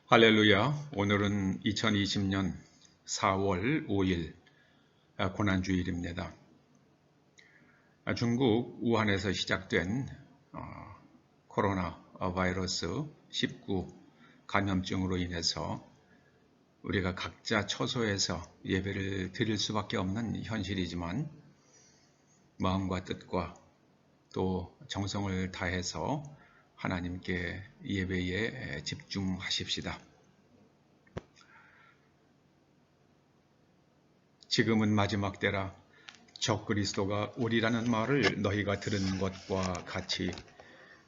할렐루야. 오늘은 2020년 4월 5일 고난주일입니다. 중국 우한에서 시작된 코로나 바이러스 19 감염증으로 인해서 우리가 각자 처소에서 예배를 드릴 수밖에 없는 현실이지만 마음과 뜻과 또 정성을 다해서 하나님께 예배에 집중하십시다. 지금은 마지막 때라 적그리스도가 오리라는 말을 너희가 들은 것과 같이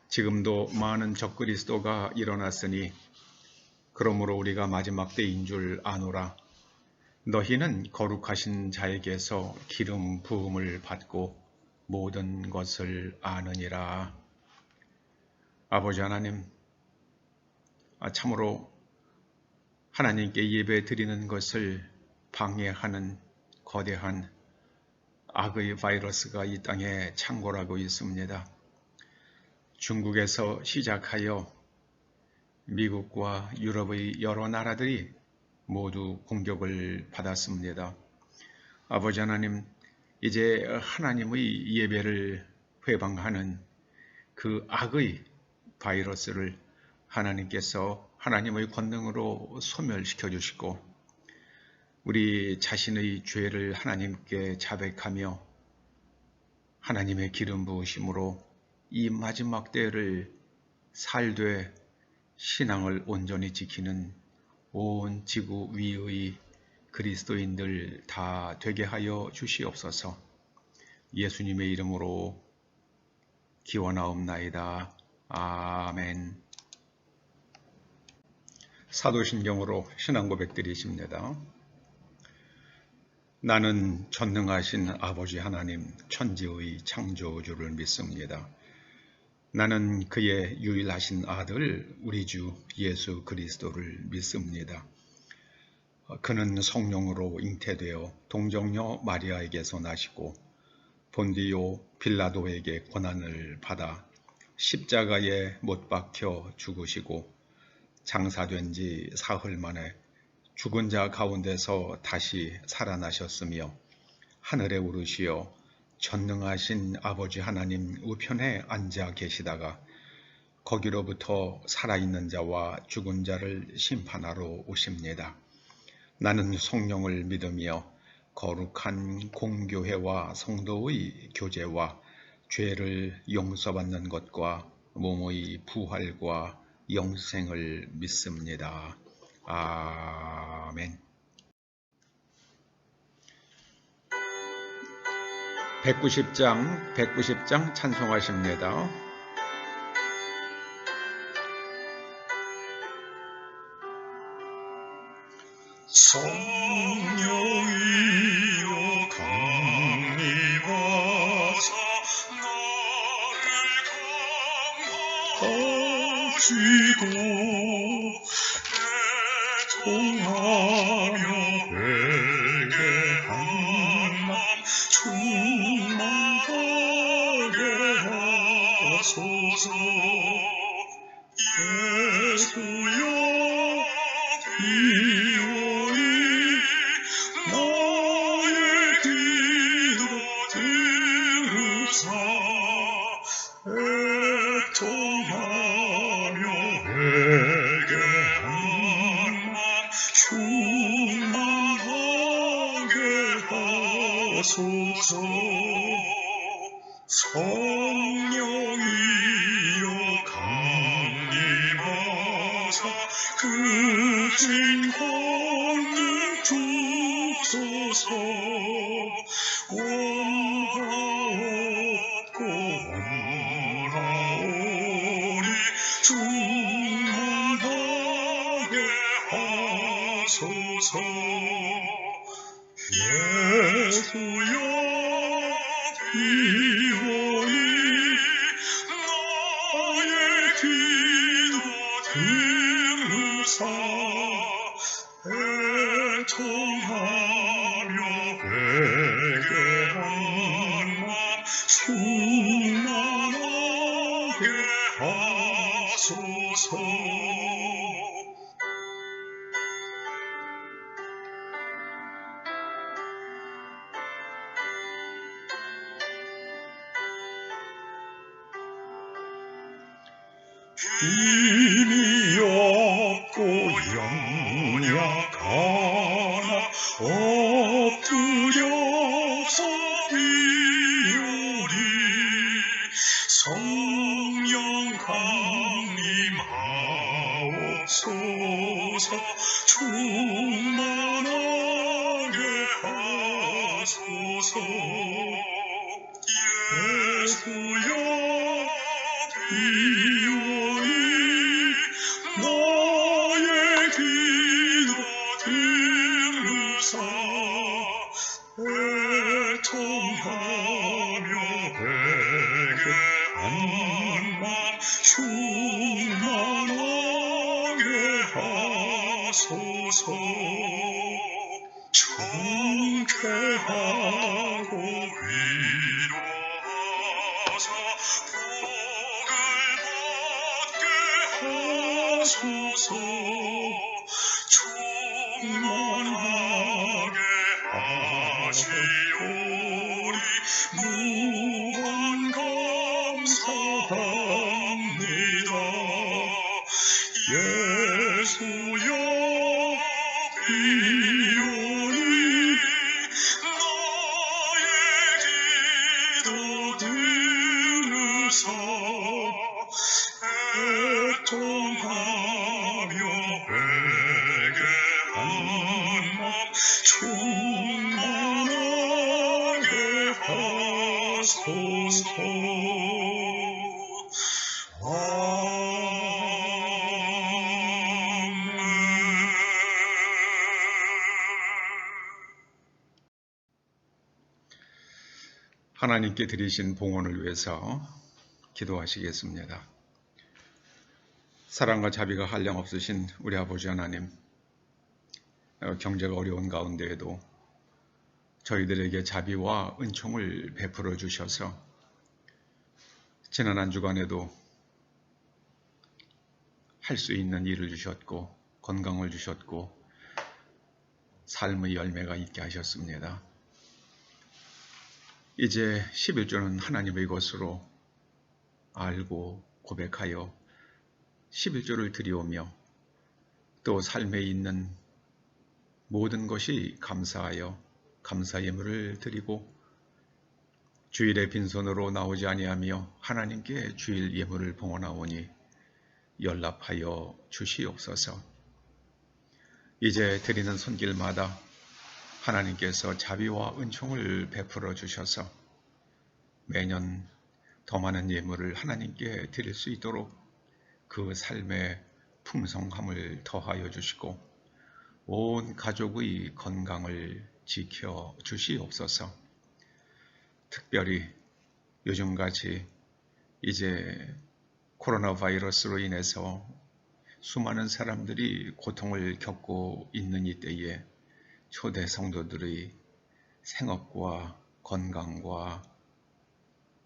지금도 많은 적그리스도가 일어났으니 그러므로 우리가 마지막 때인 줄 아노라. 너희는 거룩하신 자에게서 기름 부음을 받고 모든 것을 아느니라. 아버지 하나님, 참으로 하나님께 예배 드리는 것을 방해하는 거대한 악의 바이러스가 이 땅에 창궐하고 있습니다. 중국에서 시작하여 미국과 유럽의 여러 나라들이 모두 공격을 받았습니다. 아버지 하나님, 이제 하나님의 예배를 회방하는 그 악의 바이러스를 하나님께서 하나님의 권능으로 소멸시켜 주시고 우리 자신의 죄를 하나님께 자백하며 하나님의 기름 부으심으로 이 마지막 때를 살되 신앙을 온전히 지키는 온 지구 위의 그리스도인들 다 되게 하여 주시옵소서. 예수님의 이름으로 기원하옵나이다. 아멘. 사도신경으로 신앙 고백 드리십니다. 나는 전능하신 아버지 하나님 천지의 창조주를 믿습니다. 나는 그의 유일하신 아들 우리 주 예수 그리스도를 믿습니다. 그는 성령으로 잉태되어 동정녀 마리아에게서 나시고 본디오 빌라도에게 고난을 받아 십자가에 못 박혀 죽으시고 장사된 지 사흘 만에 죽은 자 가운데서 다시 살아나셨으며 하늘에 오르시어 전능하신 아버지 하나님 우편에 앉아 계시다가 거기로부터 살아있는 자와 죽은 자를 심판하러 오십니다. 나는 성령을 믿으며 거룩한 공교회와 성도의 교제와 죄를 용서받는 것과 몸의 부활과 영생을 믿습니다. 아멘. 190장 찬송하십니다. 성령이여 강림하사 나를 감화하시고 애통하며 회개한 맘 충만하게 하소서. 예수여 이오니 나의 기도 들으사 애통하며 회개한 맘 충만하게 하소서. 성령이여 강림하사 그 진권을 주소서. 원하옵고 원하오니 충만하게 하소서. 예수여 이오니 나의 기도 들으사 애통하며 회개한 맘 충만하게 하소서. 힘이 없고 연약하나 엎드려서 비오리 성령 강림하옵소서 충만하게 하소서 예수여 비오니 나의 기도 들으사 애통하며 회개한 맘 충만하게 하소서 정쾌하고 위로하사 복을 받게 하소서 충만하게 하시오리 무한 감사합니다 예수여 비오니 나의 기도 들으사 애통하며 회개한 맘 충만하게 하소서 하나님께 드리신 봉헌을 위해서 기도하시겠습니다. 사랑과 자비가 한량없으신 우리 아버지 하나님, 경제가 어려운 가운데에도 저희들에게 자비와 은총을 베풀어 주셔서 지난 한 주간에도 할 수 있는 일을 주셨고 건강을 주셨고 삶의 열매가 있게 하셨습니다. 이제 11조는 하나님의 것으로 알고 고백하여 11조를 드리오며 또 삶에 있는 모든 것이 감사하여 감사 예물을 드리고 주일에 빈손으로 나오지 아니하며 하나님께 주일 예물을 봉헌하오니 연락하여 주시옵소서. 이제 드리는 손길마다 하나님께서 자비와 은총을 베풀어 주셔서 매년 더 많은 예물을 하나님께 드릴 수 있도록 그 삶의 풍성함을 더하여 주시고 온 가족의 건강을 지켜 주시옵소서. 특별히 요즘같이 이제 코로나 바이러스로 인해서 수많은 사람들이 고통을 겪고 있는 이때에 초대 성도들의 생업과 건강과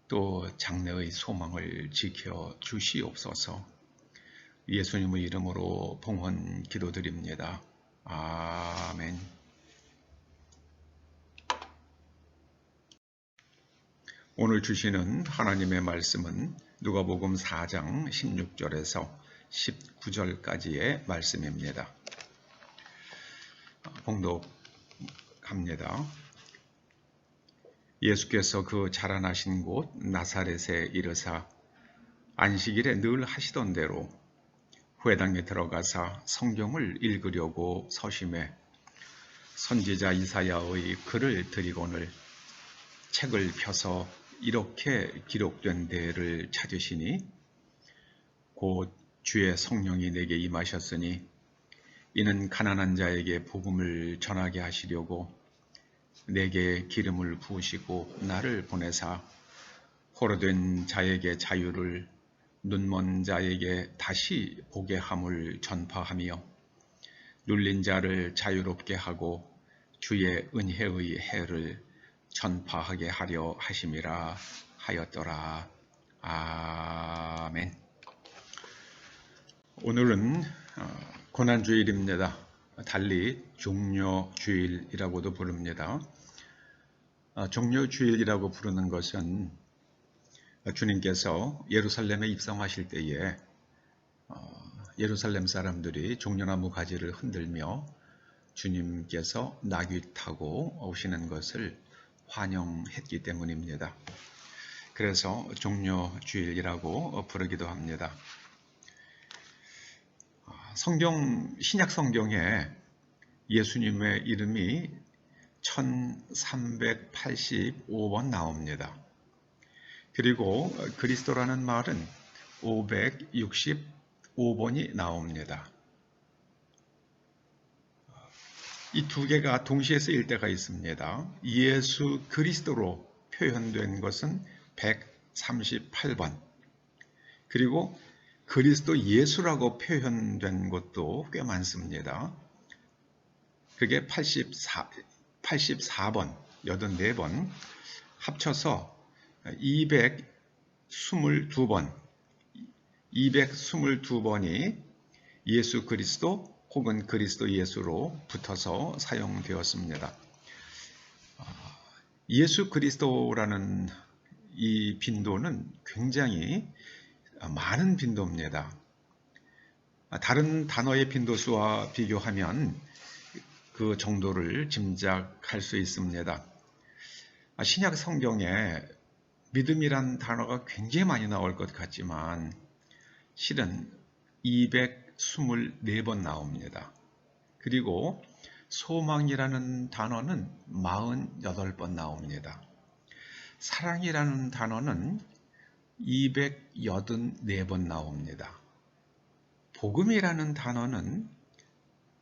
또 장래의 소망을 지켜 주시옵소서. 예수님의 이름으로 봉헌 기도드립니다. 아멘. 오늘 주시는 하나님의 말씀은 누가복음 4장 16절에서 19절까지의 말씀입니다. 봉독합니다. 예수께서 그 자라나신 곳 나사렛에 이르사 안식일에 늘 하시던 대로 회당에 들어가사 성경을 읽으려고 서심해 선지자 이사야의 글을 들이거늘 책을 펴서 이렇게 기록된 데를 찾으시니 곧 주의 성령이 내게 임하셨으니 이는 가난한 자에게 복음을 전하게 하시려고 내게 기름을 부으시고 나를 보내사 포로된 자에게 자유를 눈먼 자에게 다시 보게 함을 전파하며 눌린 자를 자유롭게 하고 주의 은혜의 해를 전파하게 하려 하심이라 하였더라. 아멘. 오늘은 고난주일입니다. 달리 종려주일이라고도 부릅니다. 종려주일이라고 부르는 것은 주님께서 예루살렘에 입성하실 때에 예루살렘 사람들이 종려나무 가지를 흔들며 주님께서 나귀 타고 오시는 것을 환영했기 때문입니다. 그래서 종려주일이라고 부르기도 합니다. 신약 성경에 예수님의 이름이 1385번 나옵니다. 그리고 그리스도라는 말은 565번이 나옵니다. 이 두 개가 동시에 쓰일 때가 있습니다. 예수 그리스도로 표현된 것은 138번, 그리고 그리스도 예수라고 표현된 것도 꽤 많습니다. 그게 84번, 84번, 합쳐서 222번, 222번이 예수 그리스도 혹은 그리스도 예수로 붙어서 사용되었습니다. 예수 그리스도라는 이 빈도는 굉장히 많은 빈도입니다. 다른 단어의 빈도수와 비교하면 그 정도를 짐작할 수 있습니다. 신약 성경에 믿음이란 단어가 굉장히 많이 나올 것 같지만 실은 224번 나옵니다. 그리고 소망이라는 단어는 48번 나옵니다. 사랑이라는 단어는 284번 나옵니다. 복음이라는 단어는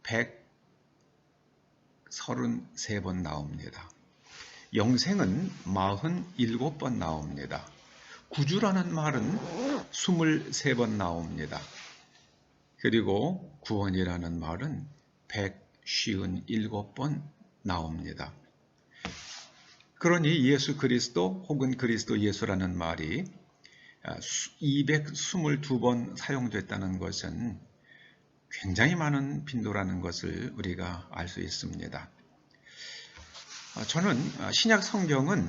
133번 나옵니다. 영생은 47번 나옵니다. 구주라는 말은 23번 나옵니다. 그리고 구원이라는 말은 157번 나옵니다. 그러니 예수 그리스도 혹은 그리스도 예수라는 말이 222번 사용됐다는 것은 굉장히 많은 빈도라는 것을 우리가 알 수 있습니다. 저는 신약 성경은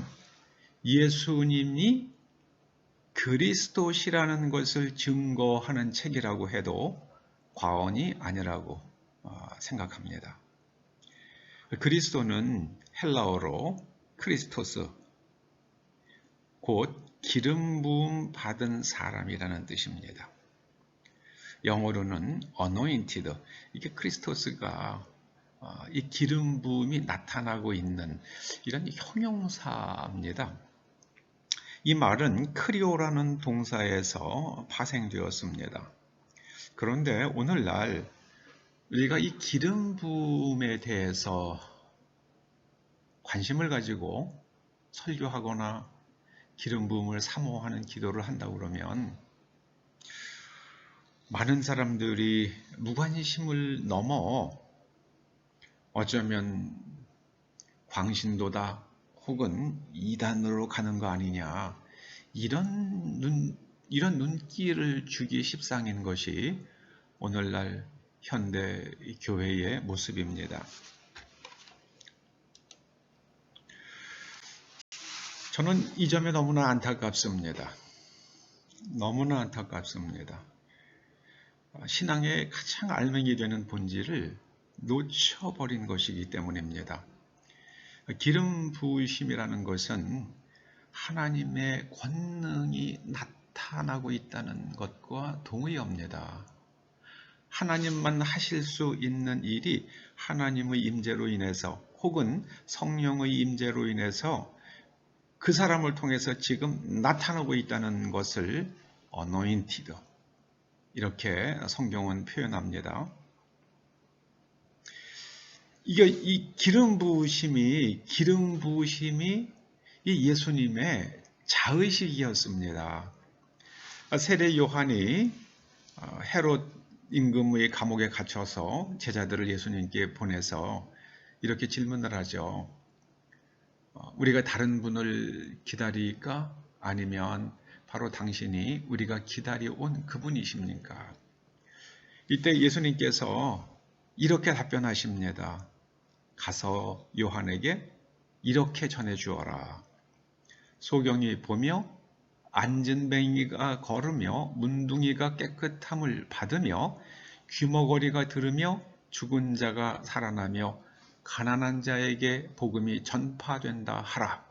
예수님이 그리스도시라는 것을 증거하는 책이라고 해도 과언이 아니라고 생각합니다. 그리스도는 헬라어로 크리스토스, 곧 기름 부음 받은 사람이라는 뜻입니다. 영어로는 anointed, 이게 크리스토스가 이 기름 부음이 나타나고 있는 이런 형용사입니다. 이 말은 크리오라는 동사에서 파생되었습니다. 그런데 오늘날 우리가 이 기름 부음에 대해서 관심을 가지고 설교하거나 기름 부음을 사모하는 기도를 한다고 그러면 많은 사람들이 무관심을 넘어 어쩌면 광신도다 혹은 이단으로 가는 거 아니냐, 이런 눈길을 주기 십상인 것이 오늘날 현대 교회의 모습입니다. 저는 이 점에 너무나 안타깝습니다. 너무나 안타깝습니다. 신앙의 가장 알맹이 되는 본질을 놓쳐버린 것이기 때문입니다. 기름 부으심이라는 것은 하나님의 권능이 나타나고 있다는 것과 동의합니다. 하나님만 하실 수 있는 일이 하나님의 임재로 인해서 혹은 성령의 임재로 인해서 그 사람을 통해서 지금 나타나고 있다는 것을 anointed, 이렇게 성경은 표현합니다. 이 기름 부으심이 이 예수님의 자의식이었습니다. 세례 요한이 헤롯 임금의 감옥에 갇혀서 제자들을 예수님께 보내서 이렇게 질문을 하죠. 우리가 다른 분을 기다릴까? 아니면 바로 당신이 우리가 기다려온 그분이십니까? 이때 예수님께서 이렇게 답변하십니다. 가서 요한에게 이렇게 전해주어라. 소경이 보며 안진뱅이가 걸으며 문둥이가 깨끗함을 받으며 귀머거리가 들으며 죽은 자가 살아나며 가난한 자에게 복음이 전파된다 하라.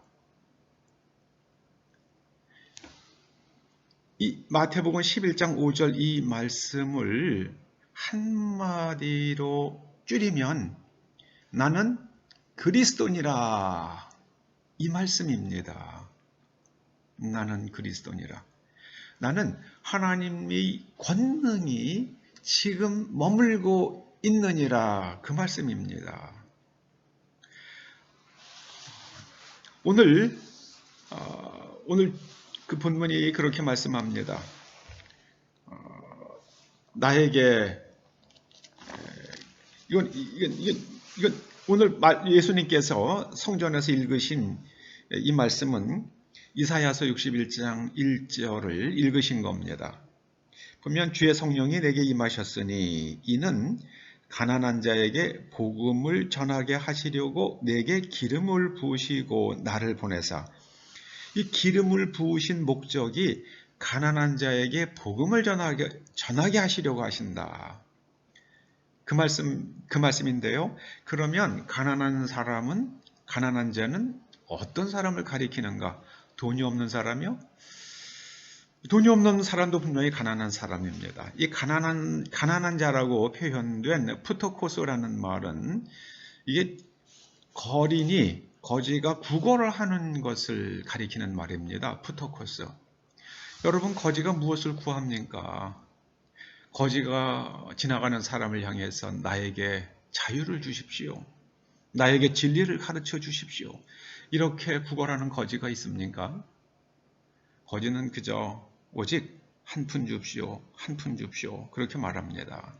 이 마태복음 11장 5절 이 말씀을 한마디로 줄이면 나는 그리스도니라 이 말씀입니다. 나는 그리스도니라. 나는 하나님의 권능이 지금 머물고 있느니라 그 말씀입니다. 오늘 그 본문이 그렇게 말씀합니다. 나에게 이건 오늘 예수님께서 성전에서 읽으신 이 말씀은 이사야서 61장 1절을 읽으신 겁니다. 보면 주의 성령이 내게 임하셨으니 이는 가난한 자에게 복음을 전하게 하시려고 내게 기름을 부으시고 나를 보내사 이 기름을 부으신 목적이 가난한 자에게 복음을 전하게 하시려고 하신다. 그 말씀인데요. 그러면 가난한 자는 어떤 사람을 가리키는가? 돈이 없는 사람이요? 돈이 없는 사람도 분명히 가난한 사람입니다. 이 가난한 자라고 표현된 푸토코스라는 말은 이게 거지가 구걸을 하는 것을 가리키는 말입니다. 푸토코스. 여러분, 거지가 무엇을 구합니까? 거지가 지나가는 사람을 향해서 나에게 자유를 주십시오. 나에게 진리를 가르쳐 주십시오. 이렇게 구걸하는 거지가 있습니까? 거지는 그저 오직 한 푼 줍시오. 한 푼 줍시오. 그렇게 말합니다.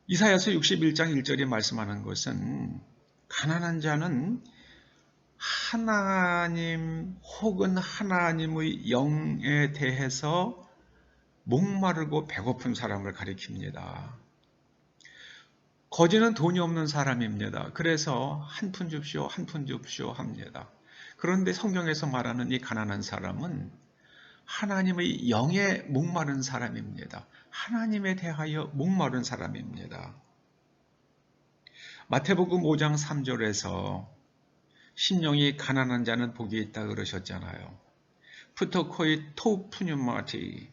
이사야서 61장 1절에 말씀하는 것은 가난한 자는 하나님 혹은 하나님의 영에 대해서 목마르고 배고픈 사람을 가리킵니다. 거지는 돈이 없는 사람입니다. 그래서 한 푼 줍시오, 한 푼 줍시오 합니다. 그런데 성경에서 말하는 이 가난한 사람은 하나님의 영에 목마른 사람입니다. 하나님에 대하여 목마른 사람입니다. 마태복음 5장 3절에서 심령이 가난한 자는 복이 있다 그러셨잖아요. 푸토코이 토푸뉴마티.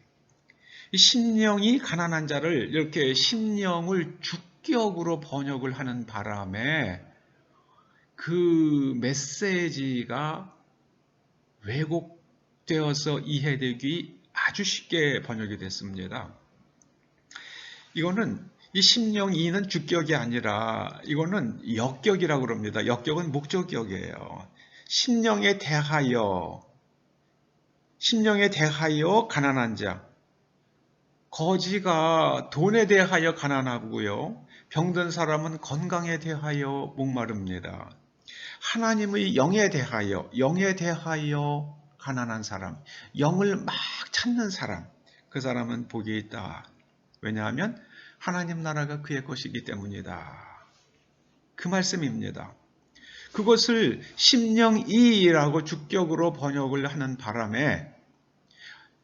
심령이 가난한 자를 이렇게 심령을 주격으로 번역을 하는 바람에 그 메시지가 왜곡되어서 이해되기 아주 쉽게 번역이 됐습니다. 이거는 이 심령이는 주격이 아니라 이거는 역격이라고 그럽니다. 역격은 목적격이에요. 심령에 대하여 가난한 자. 거지가 돈에 대하여 가난하고요. 병든 사람은 건강에 대하여 목마릅니다. 하나님의 영에 대하여 가난한 사람, 영을 막 찾는 사람, 그 사람은 복이 있다. 왜냐하면 하나님 나라가 그의 것이기 때문이다. 그 말씀입니다. 그것을 심령이라고 주격으로 번역을 하는 바람에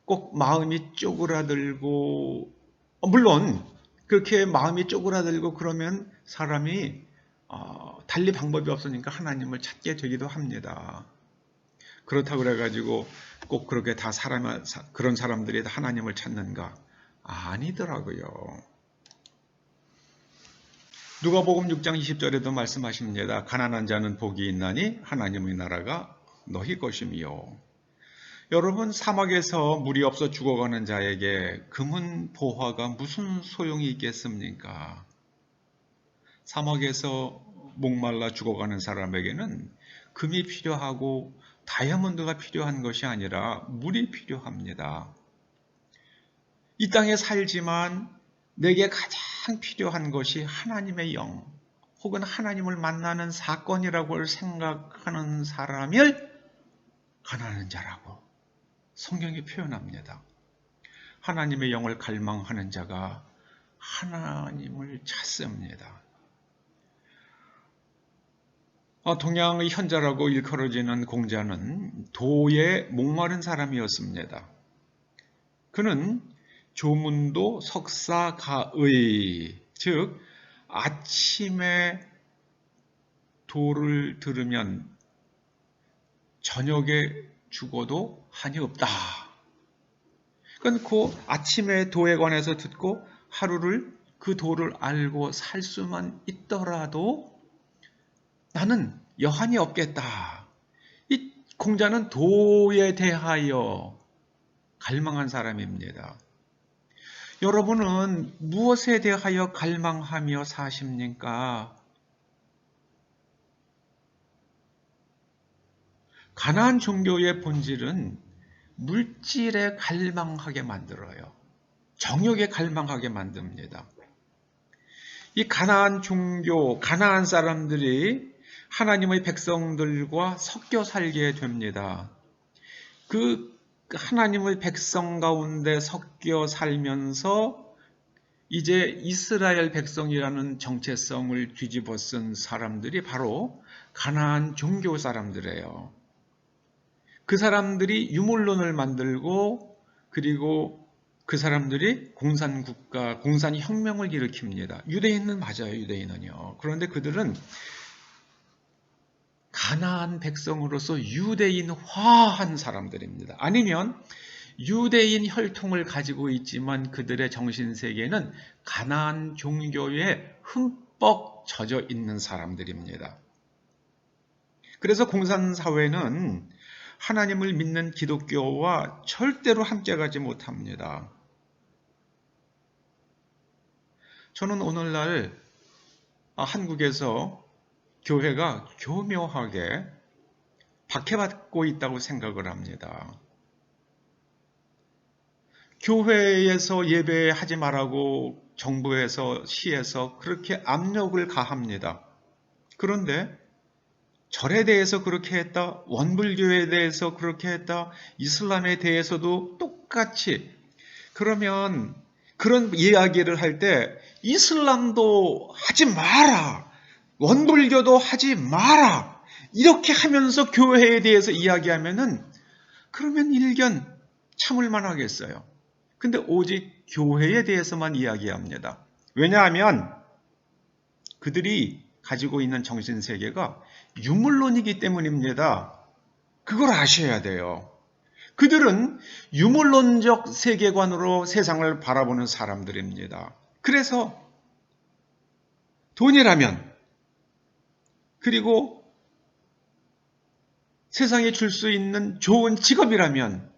꼭 마음이 쪼그라들고, 물론 그렇게 마음이 쪼그라들고 그러면 사람이 달리 방법이 없으니까 하나님을 찾게 되기도 합니다. 그렇다고 그래가지고 꼭 그렇게 그런 사람들이 다 하나님을 찾는가? 아니더라고요. 누가복음 6장 20절에도 말씀하십니다. 가난한 자는 복이 있나니 하나님의 나라가 너희 것이며. 여러분, 사막에서 물이 없어 죽어가는 자에게 금은 보화가 무슨 소용이 있겠습니까? 사막에서 목말라 죽어가는 사람에게는 금이 필요하고 다이아몬드가 필요한 것이 아니라 물이 필요합니다. 이 땅에 살지만 내게 가장 필요한 것이 하나님의 영 혹은 하나님을 만나는 사건이라고 생각하는 사람을 가난한 자라고 성경이 표현합니다. 하나님의 영을 갈망하는 자가 하나님을 찾습니다. 동양의 현자라고 일컬어지는 공자는 도에 목마른 사람이었습니다. 그는 조문도 석사가의, 즉 아침에 도를 들으면 저녁에 죽어도 한이 없다. 그러니까 그 아침에 도에 관해서 듣고 하루를 그 도를 알고 살 수만 있더라도 나는 여한이 없겠다. 이 공자는 도에 대하여 갈망한 사람입니다. 여러분은 무엇에 대하여 갈망하며 사십니까? 가나안 종교의 본질은 물질에 갈망하게 만들어요. 정욕에 갈망하게 만듭니다. 이 가나안 종교, 가나안 사람들이 하나님의 백성들과 섞여 살게 됩니다. 그 하나님의 백성 가운데 섞여 살면서 이제 이스라엘 백성이라는 정체성을 뒤집어 쓴 사람들이 바로 가나안 종교 사람들이에요. 그 사람들이 유물론을 만들고 그리고 그 사람들이 공산국가, 공산혁명을 일으킵니다. 유대인은 맞아요, 유대인은요. 그런데 그들은 가나안 백성으로서 유대인화한 사람들입니다. 아니면 유대인 혈통을 가지고 있지만 그들의 정신세계는 가나안 종교에 흠뻑 젖어 있는 사람들입니다. 그래서 공산사회는 하나님을 믿는 기독교와 절대로 함께 가지 못합니다. 저는 오늘날 한국에서 교회가 교묘하게 박해받고 있다고 생각을 합니다. 교회에서 예배하지 말라고 정부에서 시에서 그렇게 압력을 가합니다. 그런데 절에 대해서 그렇게 했다, 원불교에 대해서 그렇게 했다, 이슬람에 대해서도 똑같이. 그러면 그런 이야기를 할 때 이슬람도 하지 마라, 원불교도 하지 마라, 이렇게 하면서 교회에 대해서 이야기하면은 그러면 일견 참을만 하겠어요. 근데 오직 교회에 대해서만 이야기합니다. 왜냐하면 그들이 가지고 있는 정신세계가 유물론이기 때문입니다. 그걸 아셔야 돼요. 그들은 유물론적 세계관으로 세상을 바라보는 사람들입니다. 그래서 돈이라면, 그리고 세상에 줄 수 있는 좋은 직업이라면,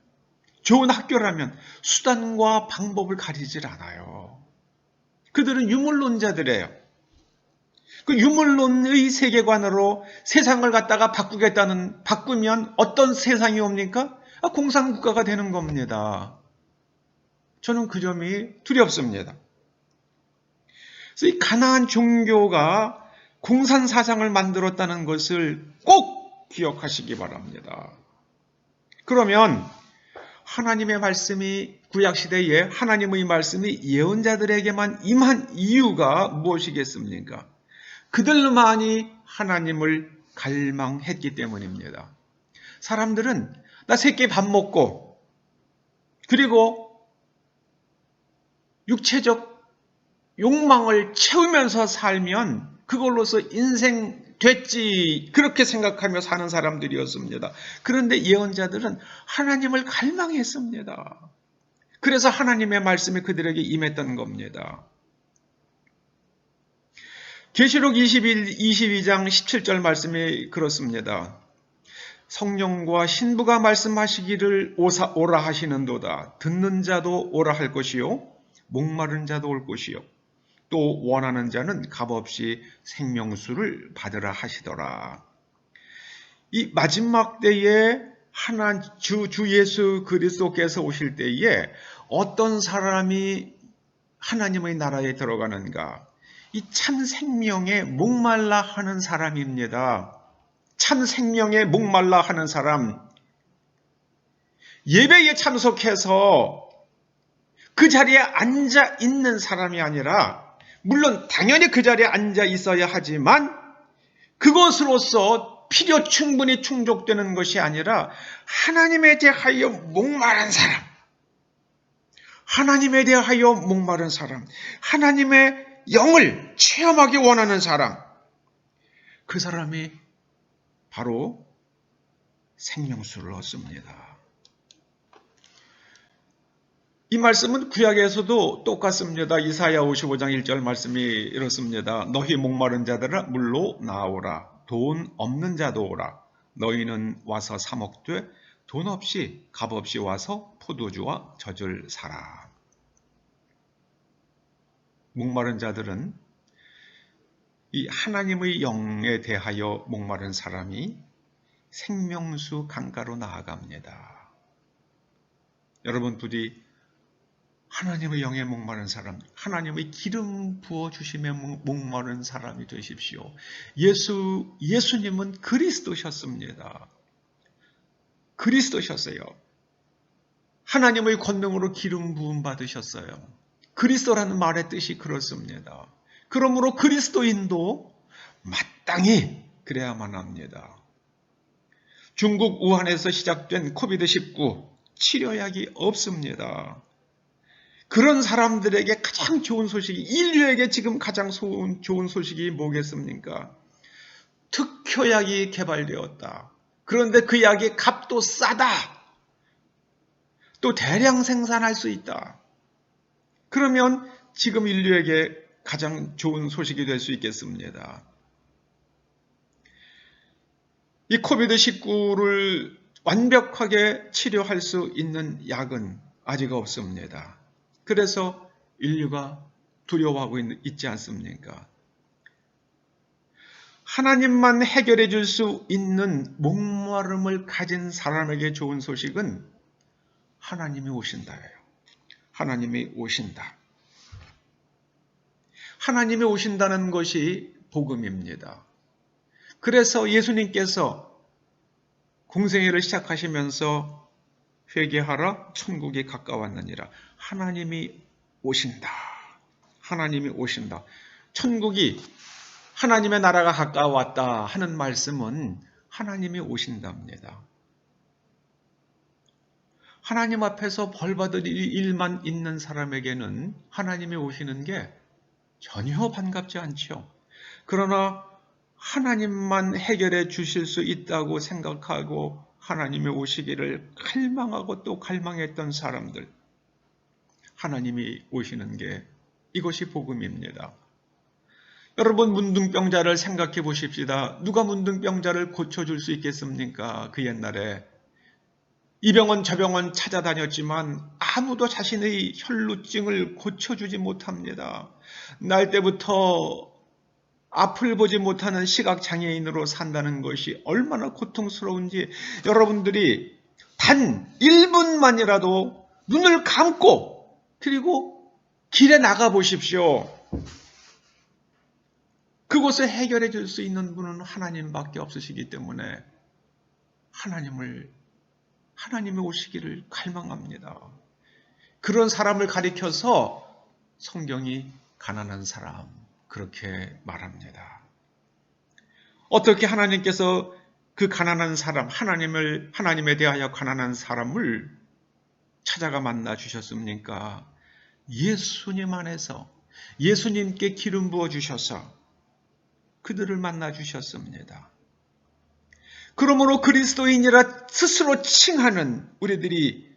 좋은 학교라면 수단과 방법을 가리질 않아요. 그들은 유물론자들이에요. 그 유물론의 세계관으로 세상을 갖다가 바꾸면 어떤 세상이 옵니까? 공산국가가 되는 겁니다. 저는 그 점이 두렵습니다. 그래서 이 가나안 종교가 공산 사상을 만들었다는 것을 꼭 기억하시기 바랍니다. 그러면 하나님의 말씀이 구약시대에 하나님의 말씀이 예언자들에게만 임한 이유가 무엇이겠습니까? 그들만이 하나님을 갈망했기 때문입니다. 사람들은 나 새끼 밥 먹고 그리고 육체적 욕망을 채우면서 살면 그걸로서 인생 됐지, 그렇게 생각하며 사는 사람들이었습니다. 그런데 예언자들은 하나님을 갈망했습니다. 그래서 하나님의 말씀이 그들에게 임했던 겁니다. 계시록 22장 17절 말씀이 그렇습니다. 성령과 신부가 말씀하시기를 오라 하시는도다. 듣는 자도 오라 할 것이요, 목마른 자도 올 것이요, 또 원하는 자는 값없이 생명수를 받으라 하시더라. 이 마지막 때에 주 예수 그리스도께서 오실 때에 어떤 사람이 하나님의 나라에 들어가는가? 이 참 생명에 목말라 하는 사람입니다. 참 생명에 목말라 하는 사람. 예배에 참석해서 그 자리에 앉아 있는 사람이 아니라, 물론 당연히 그 자리에 앉아 있어야 하지만 그것으로서 필요 충분히 충족되는 것이 아니라 하나님에 대하여 목마른 사람, 하나님에 대하여 목마른 사람, 하나님의 영을 체험하기 원하는 사람, 그 사람이 바로 생명수를 얻습니다. 이 말씀은 구약에서도 똑같습니다. 이사야 55장 1절 말씀이 이렇습니다. 너희 목마른 자들아 물로 나오라. 돈 없는 자도 오라. 너희는 와서 사 먹되 돈 없이 값 없이 와서 포도주와 젖을 사라. 목마른 자들은 이 하나님의 영에 대하여 목마른 사람이 생명수 강가로 나아갑니다. 여러분 부디 하나님의 영에 목마른 사람, 하나님의 기름 부어주심에 목마른 사람이 되십시오. 예수님은 그리스도셨습니다. 그리스도셨어요. 하나님의 권능으로 기름 부음 받으셨어요. 그리스도라는 말의 뜻이 그렇습니다. 그러므로 그리스도인도 마땅히 그래야만 합니다. 중국 우한에서 시작된 코비드-19 치료약이 없습니다. 그런 사람들에게 가장 좋은 소식이, 인류에게 지금 가장 좋은 소식이 뭐겠습니까? 특효약이 개발되었다. 그런데 그 약의 값도 싸다. 또 대량 생산할 수 있다. 그러면 지금 인류에게 가장 좋은 소식이 될 수 있겠습니다. 이 코비드-19를 완벽하게 치료할 수 있는 약은 아직 없습니다. 그래서 인류가 두려워하고 있지 않습니까? 하나님만 해결해 줄 수 있는 목마름을 가진 사람에게 좋은 소식은 하나님이 오신다예요. 하나님이 오신다. 하나님이 오신다는 것이 복음입니다. 그래서 예수님께서 공생애를 시작하시면서 회개하라 천국이 가까웠느니라. 하나님이 오신다. 하나님이 오신다. 천국이, 하나님의 나라가 가까웠다 하는 말씀은 하나님이 오신답니다. 하나님 앞에서 벌받을 일만 있는 사람에게는 하나님이 오시는 게 전혀 반갑지 않죠. 그러나 하나님만 해결해 주실 수 있다고 생각하고 하나님이 오시기를 갈망하고 또 갈망했던 사람들, 하나님이 오시는 게 이것이 복음입니다. 여러분, 문둥병자를 생각해 보십시다. 누가 문둥병자를 고쳐줄 수 있겠습니까? 그 옛날에 이 병원 저 병원 찾아다녔지만 아무도 자신의 혈루증을 고쳐주지 못합니다. 날 때부터 앞을 보지 못하는 시각장애인으로 산다는 것이 얼마나 고통스러운지 여러분들이 단 1분만이라도 눈을 감고 그리고 길에 나가 보십시오. 그것을 해결해 줄 수 있는 분은 하나님밖에 없으시기 때문에 하나님이 오시기를 갈망합니다. 그런 사람을 가리켜서 성경이 가난한 사람 그렇게 말합니다. 어떻게 하나님께서 그 가난한 사람, 하나님에 대하여 가난한 사람을 찾아가 만나 주셨습니까? 예수님 안에서 예수님께 기름 부어 주셔서 그들을 만나 주셨습니다. 그러므로 그리스도인이라 스스로 칭하는 우리들이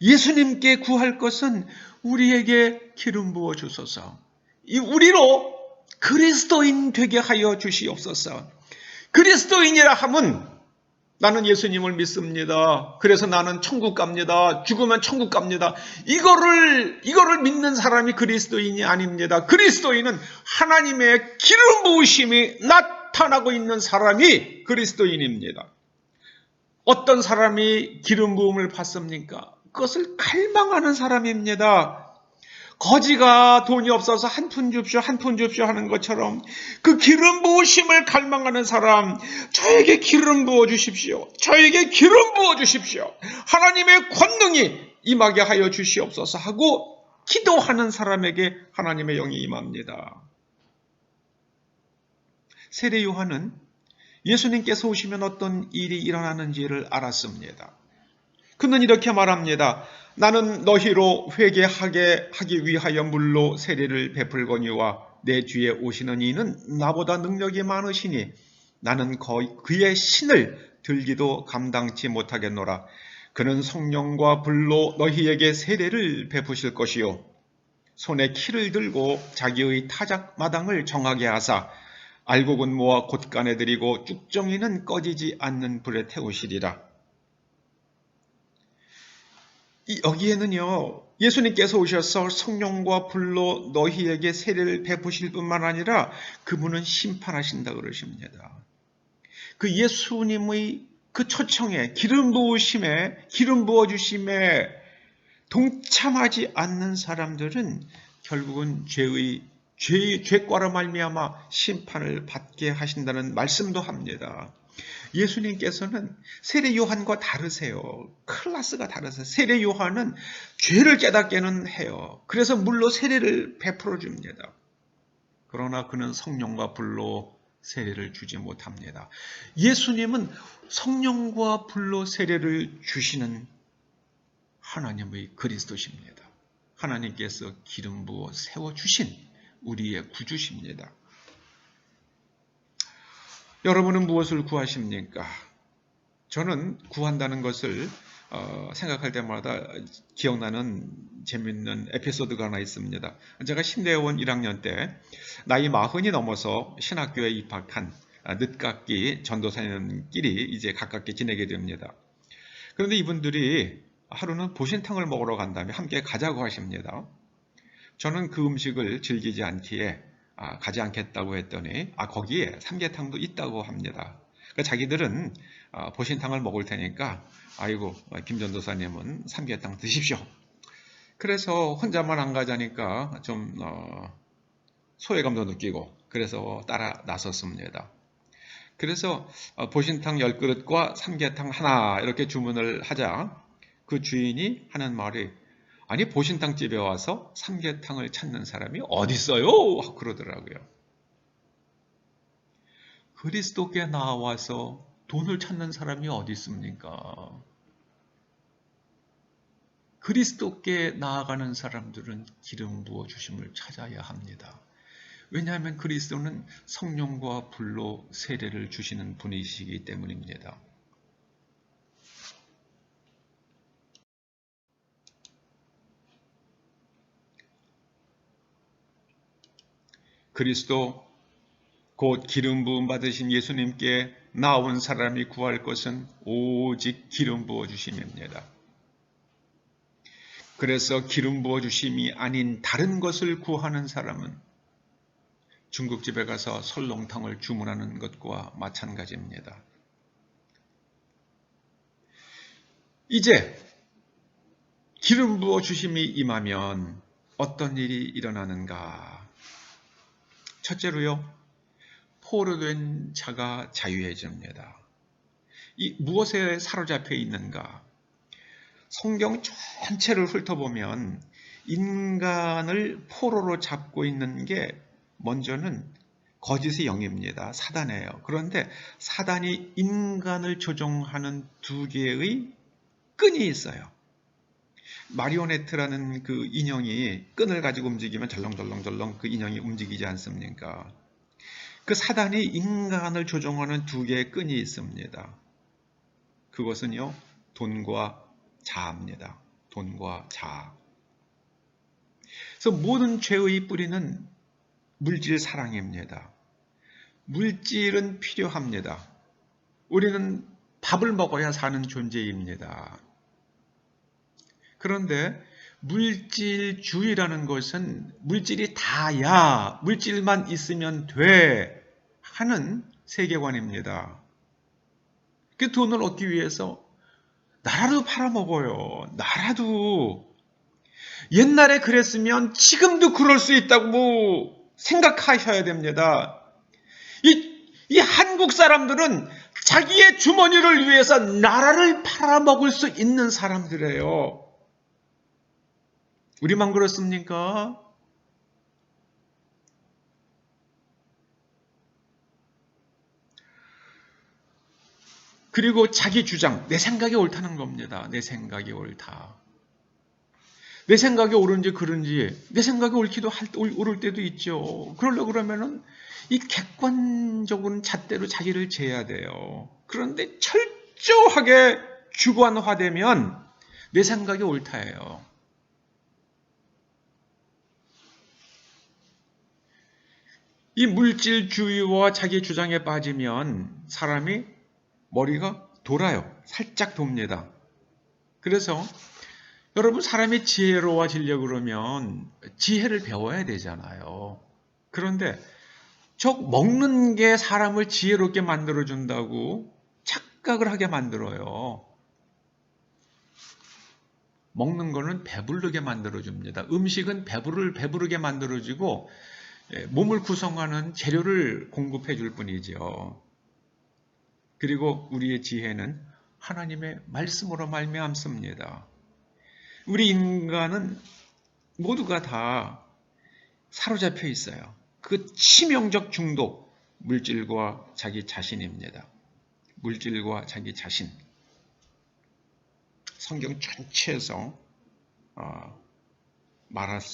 예수님께 구할 것은 우리에게 기름 부어 주소서. 우리로 그리스도인 되게 하여 주시옵소서. 그리스도인이라 함은 나는 예수님을 믿습니다. 그래서 나는 천국 갑니다. 죽으면 천국 갑니다. 이거를 믿는 사람이 그리스도인이 아닙니다. 그리스도인은 하나님의 기름 부으심이 나타나고 있는 사람이 그리스도인입니다. 어떤 사람이 기름 부음을 받습니까? 그것을 갈망하는 사람입니다. 거지가 돈이 없어서 한 푼 줍쇼 하는 것처럼 그 기름 부으심을 갈망하는 사람, 저에게 기름 부어 주십시오. 저에게 기름 부어 주십시오. 하나님의 권능이 임하게 하여 주시옵소서 하고 기도하는 사람에게 하나님의 영이 임합니다. 세례 요한은 예수님께서 오시면 어떤 일이 일어나는지를 알았습니다. 그는 이렇게 말합니다. 나는 너희로 회개하게 하기 위하여 물로 세례를 베풀거니와 내 뒤에 오시는 이는 나보다 능력이 많으시니 나는 그의 신을 들기도 감당치 못하겠노라. 그는 성령과 불로 너희에게 세례를 베푸실 것이요 손에 키를 들고 자기의 타작 마당을 정하게 하사 알곡은 모아 곳간에 들이고 쭉정이는 꺼지지 않는 불에 태우시리라. 여기에는요, 예수님께서 오셔서 성령과 불로 너희에게 세례를 베푸실 뿐만 아니라 그분은 심판하신다 그러십니다. 그 예수님의 그 초청에 기름 부으심에 기름 부어주심에 동참하지 않는 사람들은 결국은 죄과로 말미암아 심판을 받게 하신다는 말씀도 합니다. 예수님께서는 세례 요한과 다르세요. 클래스가 다르세요. 세례 요한은 죄를 깨닫게는 해요. 그래서 물로 세례를 베풀어 줍니다. 그러나 그는 성령과 불로 세례를 주지 못합니다. 예수님은 성령과 불로 세례를 주시는 하나님의 그리스도십니다. 하나님께서 기름 부어 세워주신 우리의 구주십니다. 여러분은 무엇을 구하십니까? 저는 구한다는 것을 생각할 때마다 기억나는 재밌는 에피소드가 하나 있습니다. 제가 신대원 1학년 때 나이 40이 넘어서 신학교에 입학한 늦깎이 전도사님끼리 이제 가깝게 지내게 됩니다. 그런데 이분들이 하루는 보신탕을 먹으러 간다며 함께 가자고 하십니다. 저는 그 음식을 즐기지 않기에 가지 않겠다고 했더니 거기에 삼계탕도 있다고 합니다. 그러니까 자기들은 보신탕을 먹을 테니까 아이고 김 전도사님은 삼계탕 드십시오. 그래서 혼자만 안 가자니까 좀 소외감도 느끼고 그래서 따라 나섰습니다. 그래서 보신탕 10그릇과 삼계탕 하나 이렇게 주문을 하자 그 주인이 하는 말이 아니 보신탕집에 와서 삼계탕을 찾는 사람이 어디 있어요? 하고 그러더라고요. 그리스도께 나와서 돈을 찾는 사람이 어디 있습니까? 그리스도께 나아가는 사람들은 기름 부어주심을 찾아야 합니다. 왜냐하면 그리스도는 성령과 불로 세례를 주시는 분이시기 때문입니다. 그리스도 곧 기름 부음 받으신 예수님께 나온 사람이 구할 것은 오직 기름 부어 주심입니다. 그래서 기름 부어 주심이 아닌 다른 것을 구하는 사람은 중국집에 가서 설렁탕을 주문하는 것과 마찬가지입니다. 이제 기름 부어 주심이 임하면 어떤 일이 일어나는가? 첫째로요. 포로된 자가 자유해집니다. 이 무엇에 사로잡혀 있는가? 성경 전체를 훑어보면 인간을 포로로 잡고 있는 게 먼저는 거짓의 영입니다. 사단이에요. 그런데 사단이 인간을 조종하는 두 개의 끈이 있어요. 마리오네트라는 그 인형이 끈을 가지고 움직이면 절렁절렁절렁 그 인형이 움직이지 않습니까? 그 사단이 인간을 조종하는 두 개의 끈이 있습니다. 그것은요, 돈과 자아입니다. 돈과 자아. 그래서 모든 죄의 뿌리는 물질 사랑입니다. 물질은 필요합니다. 우리는 밥을 먹어야 사는 존재입니다. 그런데 물질주의라는 것은 물질이 다야, 물질만 있으면 돼 하는 세계관입니다. 그 돈을 얻기 위해서 나라도 팔아먹어요. 나라도. 옛날에 그랬으면 지금도 그럴 수 있다고 생각하셔야 됩니다. 이 한국 사람들은 자기의 주머니를 위해서 나라를 팔아먹을 수 있는 사람들이에요. 우리만 그렇습니까? 그리고 자기 주장, 내 생각이 옳다는 겁니다. 내 생각이 옳다. 내 생각이 옳은지 그른지, 내 생각이 옳기도 옳을 때도 있죠. 그러려고 그러면은 이 객관적인 잣대로 자기를 재야 돼요. 그런데 철저하게 주관화되면 내 생각이 옳다예요. 이 물질주의와 자기 주장에 빠지면 사람이 머리가 돌아요. 살짝 돕니다. 그래서 여러분, 사람이 지혜로워지려고 그러면 지혜를 배워야 되잖아요. 그런데 저 먹는 게 사람을 지혜롭게 만들어준다고 착각을 하게 만들어요. 먹는 거는 배부르게 만들어줍니다. 음식은 배부르게 만들어주고 몸을 구성하는 재료를 공급해 줄 뿐이죠. 그리고 우리의 지혜는 하나님의 말씀으로 말미암습니다. 우리 인간은 모두가 다 사로잡혀 있어요. 그 치명적 중독, 물질과 자기 자신입니다. 물질과 자기 자신. 성경 전체에서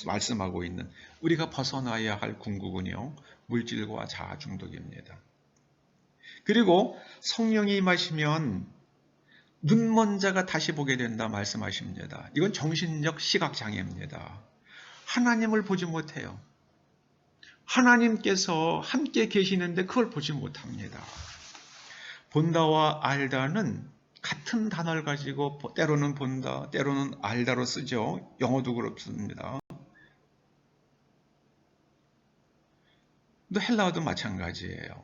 말씀하고 있는 우리가 벗어나야 할 궁극은요, 물질과 자아 중독입니다. 그리고 성령이 임하시면 눈먼 자가 다시 보게 된다 말씀하십니다. 이건 정신적 시각장애입니다. 하나님을 보지 못해요. 하나님께서 함께 계시는데 그걸 보지 못합니다. 본다와 알다는 같은 단어를 가지고 때로는 본다, 때로는 알다로 쓰죠. 영어도 그렇습니다. 또 헬라어도 마찬가지예요.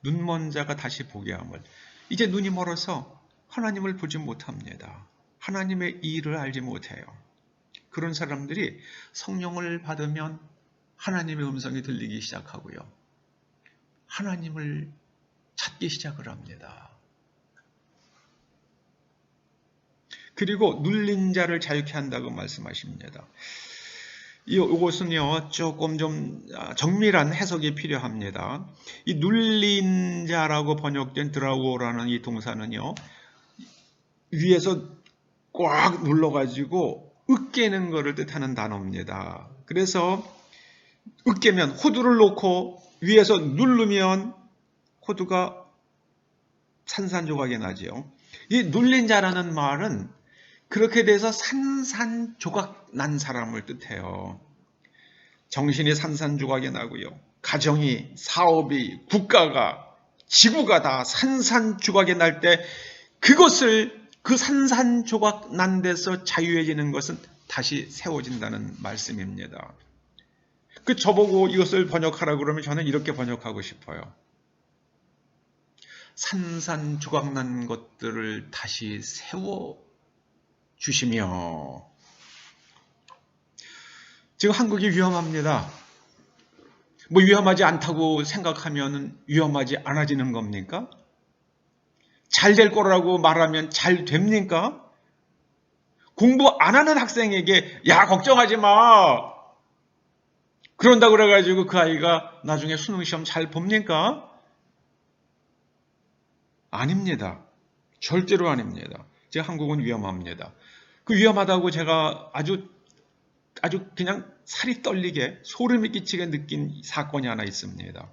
눈먼 자가 다시 보게 함을. 이제 눈이 멀어서 하나님을 보지 못합니다. 하나님의 일을 알지 못해요. 그런 사람들이 성령을 받으면 하나님의 음성이 들리기 시작하고요. 하나님을 찾기 시작을 합니다. 그리고 눌린 자를 자유케 한다고 말씀하십니다. 이것은요, 조금 좀 정밀한 해석이 필요합니다. 이 눌린 자라고 번역된 드라우어라는 이 동사는요, 위에서 꽉 눌러가지고 으깨는 것을 뜻하는 단어입니다. 그래서 으깨면 호두를 놓고 위에서 누르면 호두가 산산조각이 나죠. 이 눌린 자라는 말은 그렇게 돼서 산산조각 난 사람을 뜻해요. 정신이 산산조각이 나고요. 가정이, 사업이, 국가가, 지구가 다 산산조각이 날 때 그것을 그 산산조각 난 데서 자유해지는 것은 다시 세워진다는 말씀입니다. 저보고 이것을 번역하라고 그러면 저는 이렇게 번역하고 싶어요. 산산조각 난 것들을 다시 세워주시며. 지금 한국이 위험합니다. 뭐 위험하지 않다고 생각하면 위험하지 않아지는 겁니까? 잘 될 거라고 말하면 잘 됩니까? 공부 안 하는 학생에게 야 걱정하지 마 그런다 그래가지고 그 아이가 나중에 수능시험 잘 봅니까? 아닙니다. 절대로 아닙니다. 제가 한국은 위험합니다. 그 위험하다고 제가 아주 그냥 살이 떨리게 소름이 끼치게 느낀 사건이 하나 있습니다.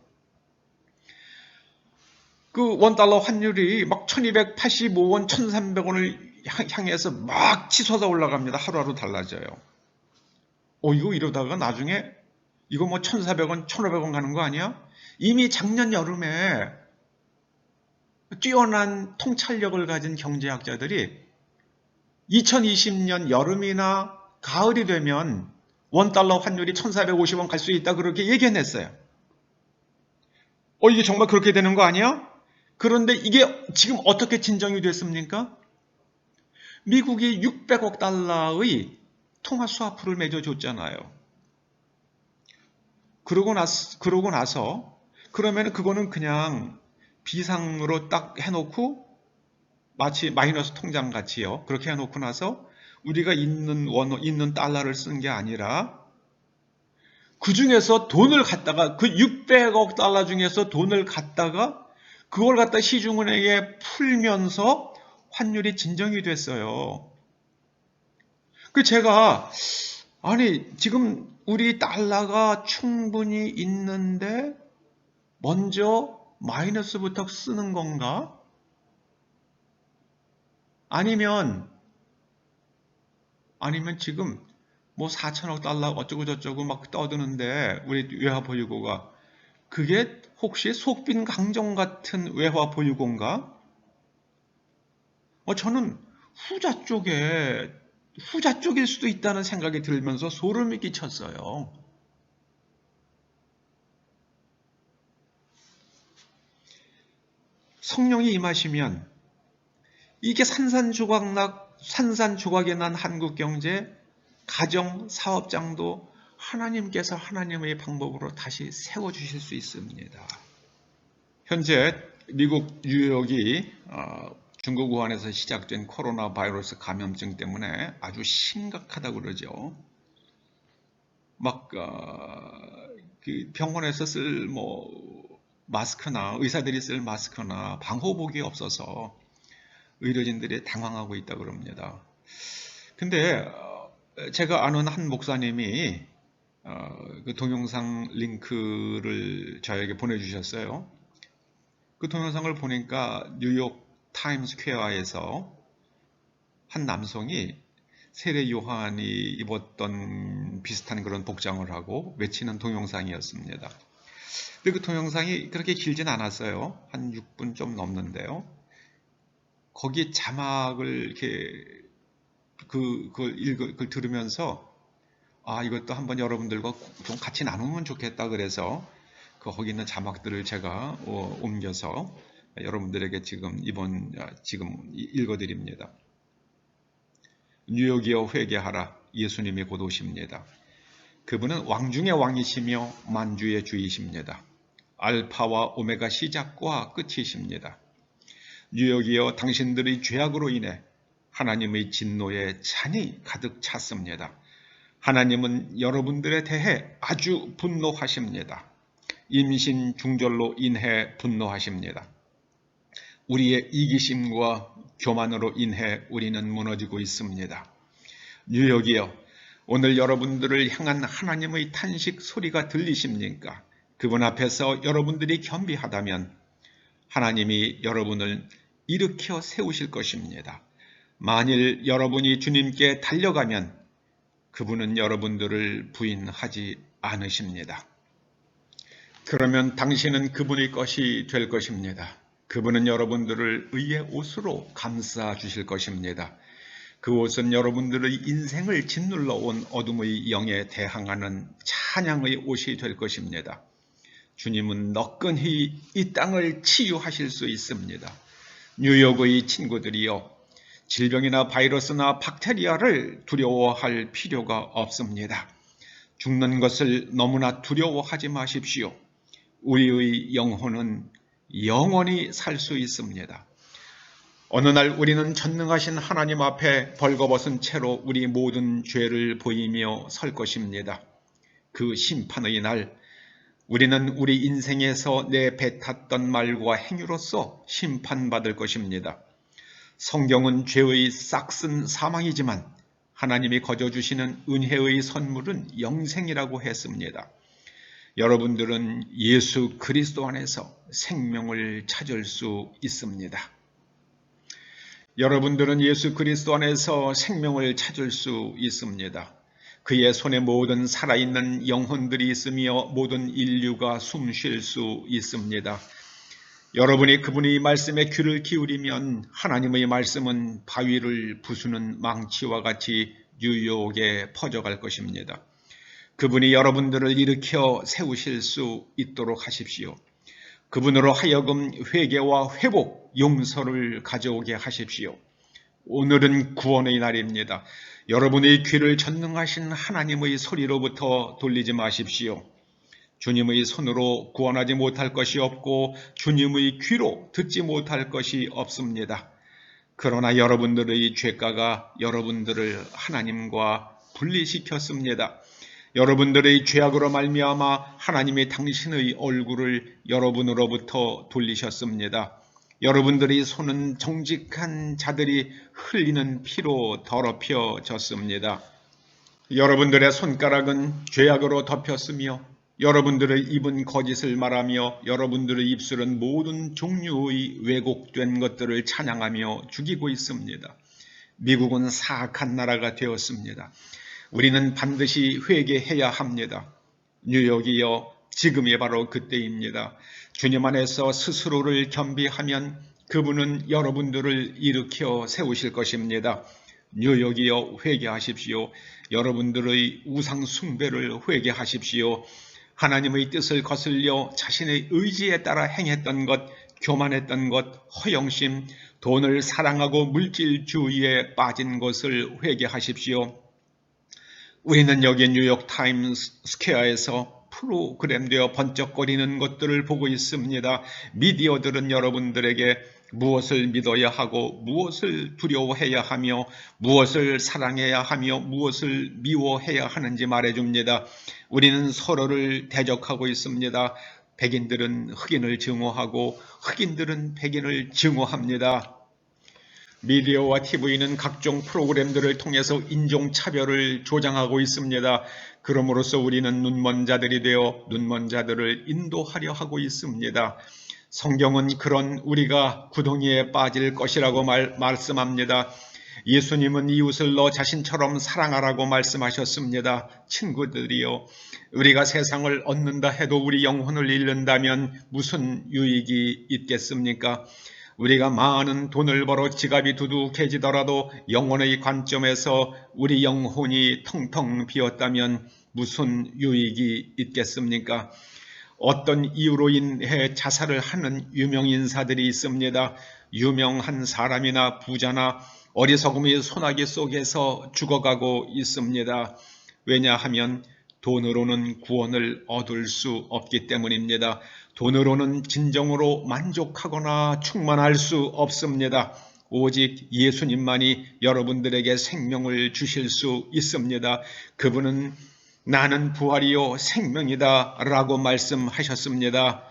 그 원달러 환율이 막 1285원, 1300원을 향해서 막 치솟아 올라갑니다. 하루하루 달라져요. 이거 이러다가 나중에 이거 뭐 1400원, 1500원 가는 거 아니야? 이미 작년 여름에 뛰어난 통찰력을 가진 경제학자들이 2020년 여름이나 가을이 되면 원달러 환율이 1450원 갈 수 있다 그렇게 얘기해냈어요. 이게 정말 그렇게 되는 거 아니야? 그런데 이게 지금 어떻게 진정이 됐습니까? 미국이 600억 달러의 통화 스와프를 맺어줬잖아요. 그러고 나서 그러면 그거는 그냥 비상으로 딱 해놓고 마치 마이너스 통장 같이요. 그렇게 해놓고 나서 우리가 있는 달러를 쓴 게 아니라 그 중에서 돈을 갖다가 그 600억 달러 중에서 돈을 갖다가 그걸 갖다 시중은행에 풀면서 환율이 진정이 됐어요. 그 제가 아니 지금 우리 달러가 충분히 있는데 먼저 마이너스부터 쓰는 건가? 아니면 지금 뭐 4천억 달러 어쩌고 저쩌고 막 떠드는데 우리 외화 보유고가 그게 혹시 속빈 강정 같은 외화 보유고인가? 저는 후자 쪽일 수도 있다는 생각이 들면서 소름이 끼쳤어요. 성령이 임하시면 이게 산산조각에 난 한국 경제, 가정, 사업장도 하나님께서 하나님의 방법으로 다시 세워주실 수 있습니다. 현재 미국 뉴욕이 중국 우한에서 시작된 코로나 바이러스 감염증 때문에 아주 심각하다고 그러죠. 그 병원에서 쓸 마스크나 의사들이 쓸 마스크나 방호복이 없어서 의료진들이 당황하고 있다고 그럽니다. 근데 제가 아는 한 목사님이 그 동영상 링크를 저에게 보내주셨어요. 그 동영상을 보니까 뉴욕 타임스퀘어에서 한 남성이 세례 요한이 입었던 비슷한 그런 복장을 하고 외치는 동영상이었습니다. 근데 그 동영상이 그렇게 길진 않았어요. 한 6분 좀 넘는데요. 거기 자막을 이렇게 그걸 들으면서 이것도 한번 여러분들과 좀 같이 나누면 좋겠다 그래서 거기 있는 자막들을 제가 옮겨서 여러분들에게 지금 읽어드립니다. 뉴욕이여 회개하라. 예수님이 곧 오십니다. 그분은 왕 중의 왕이시며 만주의 주이십니다. 알파와 오메가 시작과 끝이십니다. 뉴욕이여 당신들의 죄악으로 인해 하나님의 진노에 잔이 가득 찼습니다. 하나님은 여러분들에 대해 아주 분노하십니다. 임신 중절로 인해 분노하십니다. 우리의 이기심과 교만으로 인해 우리는 무너지고 있습니다. 뉴욕이여, 오늘 여러분들을 향한 하나님의 탄식 소리가 들리십니까? 그분 앞에서 여러분들이 겸비하다면 하나님이 여러분을 일으켜 세우실 것입니다. 만일 여러분이 주님께 달려가면 그분은 여러분들을 부인하지 않으십니다. 그러면 당신은 그분의 것이 될 것입니다. 그분은 여러분들을 의의 옷으로 감싸 주실 것입니다. 그 옷은 여러분들의 인생을 짓눌러 온 어둠의 영에 대항하는 찬양의 옷이 될 것입니다. 주님은 너끈히 이 땅을 치유하실 수 있습니다. 뉴욕의 친구들이여, 질병이나 바이러스나 박테리아를 두려워할 필요가 없습니다. 죽는 것을 너무나 두려워하지 마십시오. 우리의 영혼은 영원히 살 수 있습니다. 어느 날 우리는 전능하신 하나님 앞에 벌거벗은 채로 우리 모든 죄를 보이며 설 것입니다. 그 심판의 날 우리는 우리 인생에서 내뱉었던 말과 행위로서 심판받을 것입니다. 성경은 죄의 싹슨 사망이지만 하나님이 거저주시는 은혜의 선물은 영생이라고 했습니다. 여러분들은 예수 그리스도 안에서 생명을 찾을 수 있습니다. 여러분들은 예수 그리스도 안에서 생명을 찾을 수 있습니다. 그의 손에 모든 살아있는 영혼들이 있으며 모든 인류가 숨 쉴 수 있습니다. 여러분이 그분의 말씀에 귀를 기울이면 하나님의 말씀은 바위를 부수는 망치와 같이 뉴욕에 퍼져갈 것입니다. 그분이 여러분들을 일으켜 세우실 수 있도록 하십시오. 그분으로 하여금 회개와 회복, 용서를 가져오게 하십시오. 오늘은 구원의 날입니다. 여러분의 귀를 전능하신 하나님의 소리로부터 돌리지 마십시오. 주님의 손으로 구원하지 못할 것이 없고 주님의 귀로 듣지 못할 것이 없습니다. 그러나 여러분들의 죄가가 여러분들을 하나님과 분리시켰습니다. 여러분들의 죄악으로 말미암아 하나님이 당신의 얼굴을 여러분으로부터 돌리셨습니다. 여러분들의 손은 정직한 자들이 흘리는 피로 더럽혀졌습니다. 여러분들의 손가락은 죄악으로 덮였으며 여러분들의 입은 거짓을 말하며 여러분들의 입술은 모든 종류의 왜곡된 것들을 찬양하며 죽이고 있습니다. 미국은 사악한 나라가 되었습니다. 우리는 반드시 회개해야 합니다. 뉴욕이여, 지금이 바로 그때입니다. 주님 안에서 스스로를 겸비하면 그분은 여러분들을 일으켜 세우실 것입니다. 뉴욕이여, 회개하십시오. 여러분들의 우상 숭배를 회개하십시오. 하나님의 뜻을 거슬려 자신의 의지에 따라 행했던 것, 교만했던 것, 허영심, 돈을 사랑하고 물질주의에 빠진 것을 회개하십시오. 우리는 여기 뉴욕 타임스 스퀘어에서 프로그램되어 번쩍거리는 것들을 보고 있습니다. 미디어들은 여러분들에게 무엇을 믿어야 하고 무엇을 두려워해야 하며 무엇을 사랑해야 하며 무엇을 미워해야 하는지 말해줍니다. 우리는 서로를 대적하고 있습니다. 백인들은 흑인을 증오하고 흑인들은 백인을 증오합니다. 미디어와 TV는 각종 프로그램들을 통해서 인종차별을 조장하고 있습니다. 그러므로써 우리는 눈먼 자들이 되어 눈먼 자들을 인도하려 하고 있습니다. 성경은 그런 우리가 구덩이에 빠질 것이라고 말씀합니다. 예수님은 이웃을 너 자신처럼 사랑하라고 말씀하셨습니다. 친구들이여, 우리가 세상을 얻는다 해도 우리 영혼을 잃는다면 무슨 유익이 있겠습니까? 우리가 많은 돈을 벌어 지갑이 두둑해지더라도 영혼의 관점에서 우리 영혼이 텅텅 비었다면 무슨 유익이 있겠습니까? 어떤 이유로 인해 자살을 하는 유명인사들이 있습니다. 유명한 사람이나 부자나 어리석음의 소나기 속에서 죽어가고 있습니다. 왜냐하면 돈으로는 구원을 얻을 수 없기 때문입니다. 돈으로는 진정으로 만족하거나 충만할 수 없습니다. 오직 예수님만이 여러분들에게 생명을 주실 수 있습니다. 그분은 나는 부활이요 생명이다 라고 말씀하셨습니다.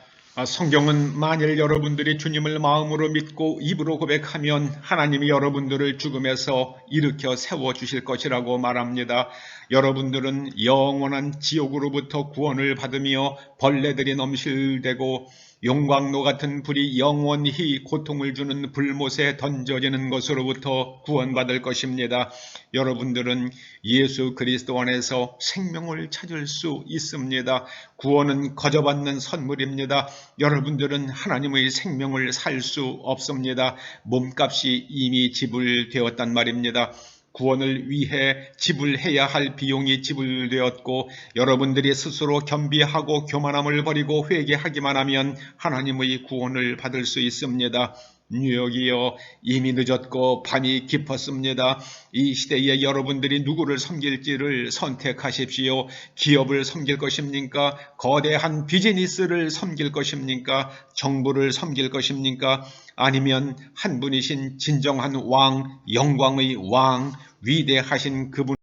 성경은 만일 여러분들이 주님을 마음으로 믿고 입으로 고백하면 하나님이 여러분들을 죽음에서 일으켜 세워주실 것이라고 말합니다. 여러분들은 영원한 지옥으로부터 구원을 받으며 벌레들이 넘실대고 용광로 같은 불이 영원히 고통을 주는 불못에 던져지는 것으로부터 구원받을 것입니다. 여러분들은 예수 그리스도 안에서 생명을 찾을 수 있습니다. 구원은 거저받는 선물입니다. 여러분들은 하나님의 생명을 살 수 없습니다. 몸값이 이미 지불되었단 말입니다. 구원을 위해 지불해야 할 비용이 지불되었고 여러분들이 스스로 겸비하고 교만함을 버리고 회개하기만 하면 하나님의 구원을 받을 수 있습니다. 뉴욕이여, 이미 늦었고 밤이 깊었습니다. 이 시대에 여러분들이 누구를 섬길지를 선택하십시오. 기업을 섬길 것입니까? 거대한 비즈니스를 섬길 것입니까? 정부를 섬길 것입니까? 아니면 한 분이신 진정한 왕, 영광의 왕, 위대하신 그분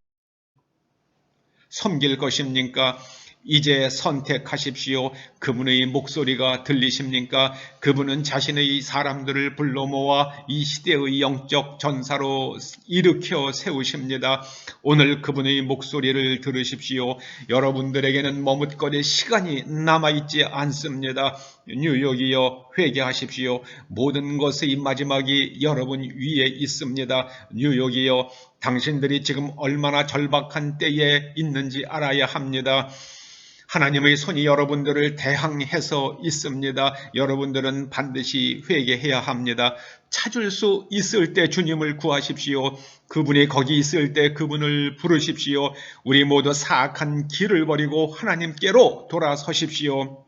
섬길 것입니까? 이제 선택하십시오. 그분의 목소리가 들리십니까? 그분은 자신의 사람들을 불러 모아 이 시대의 영적 전사로 일으켜 세우십니다. 오늘 그분의 목소리를 들으십시오. 여러분들에게는 머뭇거릴 시간이 남아있지 않습니다. 뉴욕이여, 회개하십시오. 모든 것의 마지막이 여러분 위에 있습니다. 뉴욕이여, 당신들이 지금 얼마나 절박한 때에 있는지 알아야 합니다. 하나님의 손이 여러분들을 대항해서 있습니다. 여러분들은 반드시 회개해야 합니다. 찾을 수 있을 때 주님을 구하십시오. 그분이 거기 있을 때 그분을 부르십시오. 우리 모두 사악한 길을 버리고 하나님께로 돌아서십시오.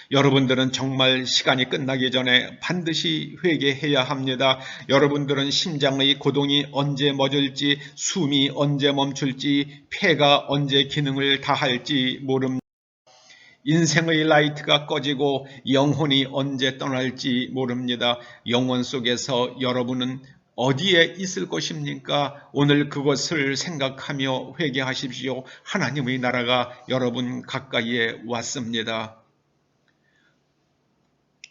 여러분들은 정말 시간이 끝나기 전에 반드시 회개해야 합니다. 여러분들은 심장의 고동이 언제 멎을지, 숨이 언제 멈출지, 폐가 언제 기능을 다할지 모릅니다. 인생의 라이트가 꺼지고 영혼이 언제 떠날지 모릅니다. 영혼 속에서 여러분은 어디에 있을 것입니까? 오늘 그것을 생각하며 회개하십시오. 하나님의 나라가 여러분 가까이에 왔습니다.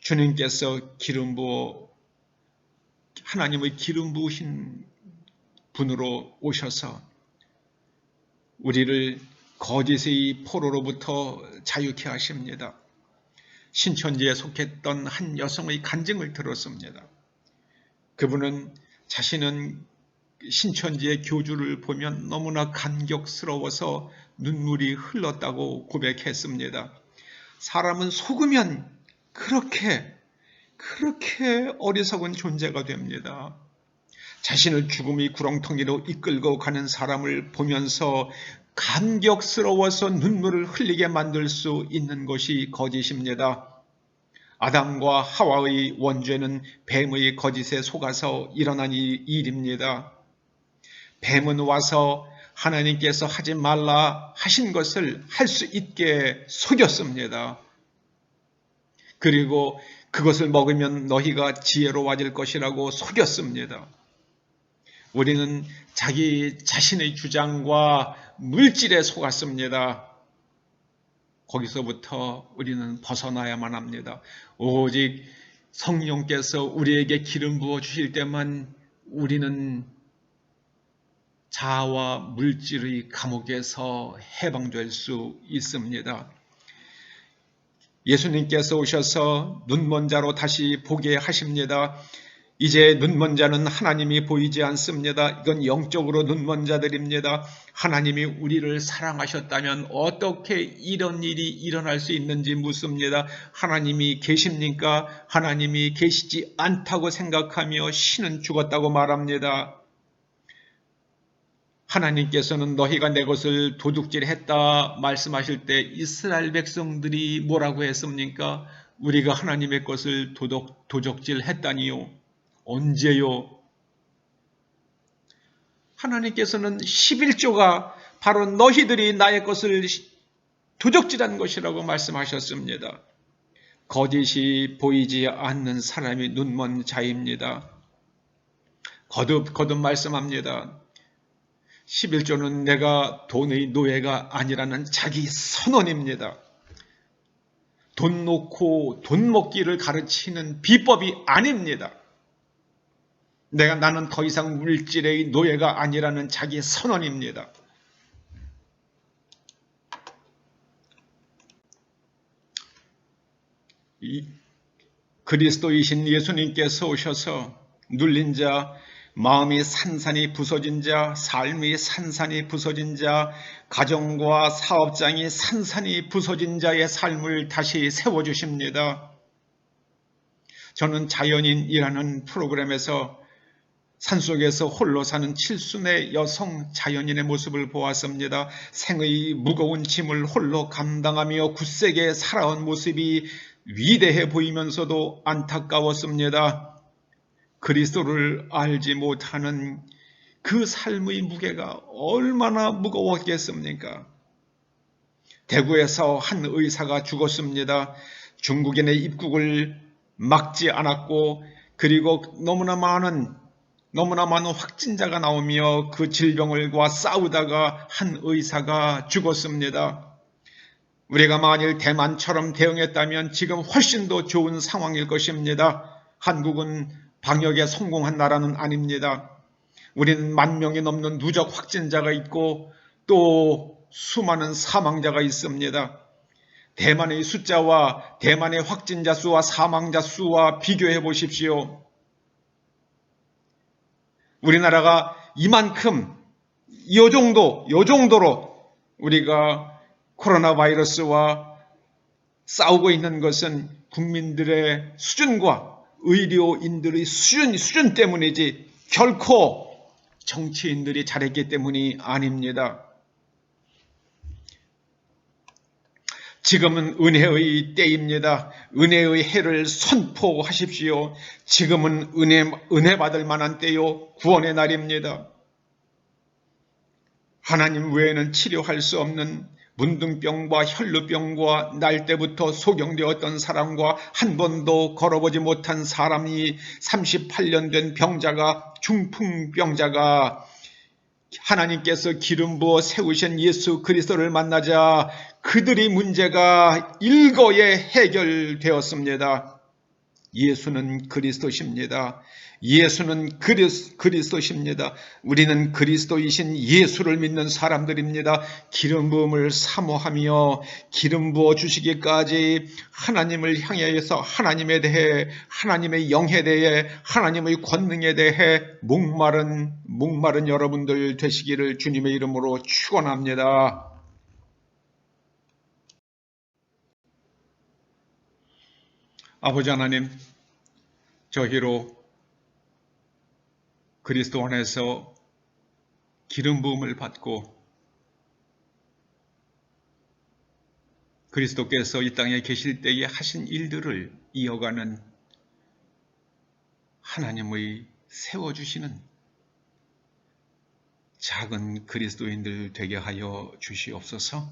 주님께서 하나님의 기름 부으신 분으로 오셔서 우리를 거짓의 포로로부터 자유케 하십니다. 신천지에 속했던 한 여성의 간증을 들었습니다. 그분은 자신은 신천지의 교주를 보면 너무나 감격스러워서 눈물이 흘렀다고 고백했습니다. 사람은 속으면 그렇게 어리석은 존재가 됩니다. 자신을 죽음의 구렁텅이로 이끌고 가는 사람을 보면서 감격스러워서 눈물을 흘리게 만들 수 있는 것이 거짓입니다. 아담과 하와의 원죄는 뱀의 거짓에 속아서 일어난 일입니다. 뱀은 와서 하나님께서 하지 말라 하신 것을 할 수 있게 속였습니다. 그리고 그것을 먹으면 너희가 지혜로워질 것이라고 속였습니다. 우리는 자기 자신의 주장과 물질에 속았습니다. 거기서부터 우리는 벗어나야만 합니다. 오직 성령께서 우리에게 기름 부어 주실 때만 우리는 자아와 물질의 감옥에서 해방될 수 있습니다. 예수님께서 오셔서 눈먼 자로 다시 보게 하십니다. 이제 눈먼 자는 하나님이 보이지 않습니다. 이건 영적으로 눈먼 자들입니다. 하나님이 우리를 사랑하셨다면 어떻게 이런 일이 일어날 수 있는지 묻습니다. 하나님이 계십니까? 하나님이 계시지 않다고 생각하며 신은 죽었다고 말합니다. 하나님께서는 너희가 내 것을 도둑질했다 말씀하실 때 이스라엘 백성들이 뭐라고 했습니까? 우리가 하나님의 것을 도적질했다니요. 언제요? 하나님께서는 11조가 바로 너희들이 나의 것을 도적질한 것이라고 말씀하셨습니다. 거짓이 보이지 않는 사람이 눈먼 자입니다. 거듭 말씀합니다. 11조는 내가 돈의 노예가 아니라는 자기 선언입니다. 돈 놓고 돈 먹기를 가르치는 비법이 아닙니다. 나는 더 이상 물질의 노예가 아니라는 자기 선언입니다. 그리스도이신 예수님께서 오셔서 눌린 자, 마음이 산산이 부서진 자, 삶이 산산이 부서진 자, 가정과 사업장이 산산이 부서진 자의 삶을 다시 세워주십니다. 저는 자연인이라는 프로그램에서 산속에서 홀로 사는 칠순의 여성 자연인의 모습을 보았습니다. 생의 무거운 짐을 홀로 감당하며 굳세게 살아온 모습이 위대해 보이면서도 안타까웠습니다. 그리스도를 알지 못하는 그 삶의 무게가 얼마나 무거웠겠습니까? 대구에서 한 의사가 죽었습니다. 중국인의 입국을 막지 않았고 그리고 너무나 많은 확진자가 나오며 그 질병을과 싸우다가 한 의사가 죽었습니다. 우리가 만일 대만처럼 대응했다면 지금 훨씬 더 좋은 상황일 것입니다. 한국은 방역에 성공한 나라는 아닙니다. 우리는 10,000명이 넘는 누적 확진자가 있고 또 수많은 사망자가 있습니다. 대만의 숫자와 대만의 확진자 수와 사망자 수와 비교해 보십시오. 우리나라가 이만큼 요 정도로 우리가 코로나 바이러스와 싸우고 있는 것은 국민들의 수준과 의료인들의 수준 때문이지 결코 정치인들이 잘했기 때문이 아닙니다. 지금은 은혜의 때입니다. 은혜의 해를 선포하십시오. 지금은 은혜 받을 만한 때요. 구원의 날입니다. 하나님 외에는 치료할 수 없는 문둥병과 혈루병과 날 때부터 소경되었던 사람과 한 번도 걸어보지 못한 사람이 38년 된 병자가 중풍병자가 하나님께서 기름 부어 세우신 예수 그리스도를 만나자 그들의 문제가 일거에 해결되었습니다. 예수는 그리스도십니다. 예수는 그리스도십니다. 우리는 그리스도이신 예수를 믿는 사람들입니다. 기름 부음을 사모하며 기름 부어 주시기까지 하나님을 향해서 하나님에 대해 하나님의 영에 대해 하나님의 권능에 대해 목마른 여러분들 되시기를 주님의 이름으로 축원합니다. 아버지 하나님, 저희로 그리스도 안에서 기름 부음을 받고 그리스도께서 이 땅에 계실 때에 하신 일들을 이어가는 하나님의 세워주시는 작은 그리스도인들 되게 하여 주시옵소서.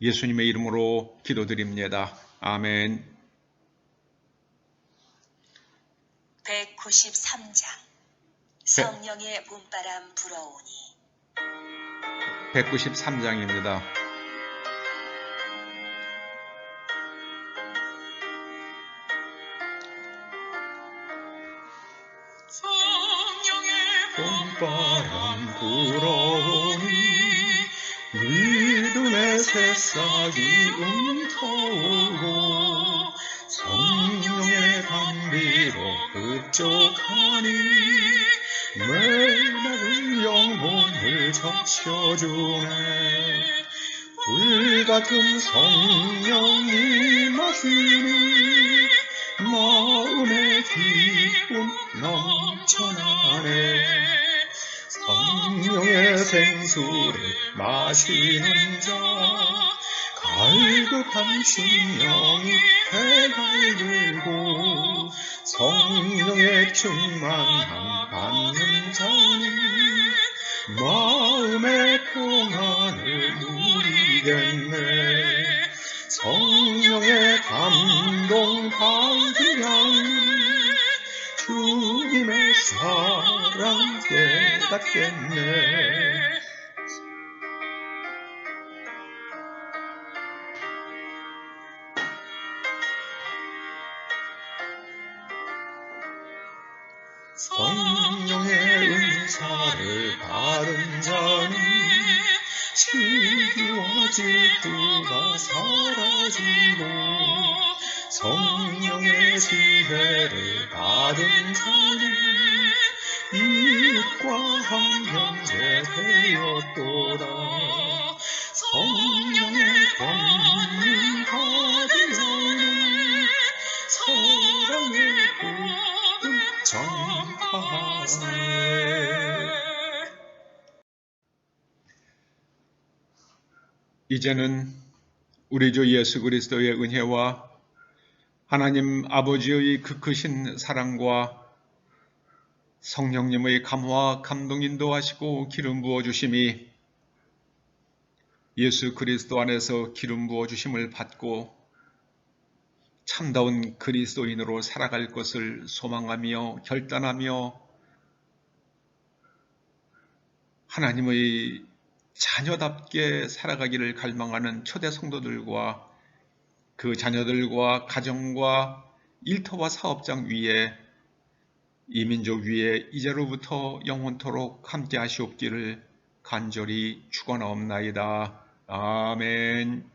예수님의 이름으로 기도드립니다. 아멘. 193장 성령의 봄바람 불어오니 193장입니다. 성령의 봄바람 불어오니 믿음의 새싹이 움터오고 성령의 감비로 흡족하니 메마른 영혼을 적셔주네. 불같은 성령이 마시니 마음의 기쁨 넘쳐나네. 성령의 생수를 마시는 자 갈급한 심령이 해가 들고 성령의 충만함 받는 자는 마음의 평안을 누리겠네. 성령의 감동 받으면 주님의 사랑 깨닫겠네. 성령의 은사를 받은 자는 시기와 질투가 사라지고 성령의 지혜를 받은 자는 이웃과 한 형제 되었도다. 성령의 권능 받은 자는 사랑의 복음 전파하세. 이제는 우리 주 예수 그리스도의 은혜와 하나님 아버지의 그 크신 사랑과 성령님의 감화 감동 인도하시고 기름 부어 주심이 예수 그리스도 안에서 기름 부어 주심을 받고 참다운 그리스도인으로 살아갈 것을 소망하며 결단하며 하나님의 자녀답게 살아가기를 갈망하는 초대 성도들과 그 자녀들과 가정과 일터와 사업장 위에 이 민족 위에 이제로부터 영원토록 함께 하시옵기를 간절히 축원하옵나이다. 아멘.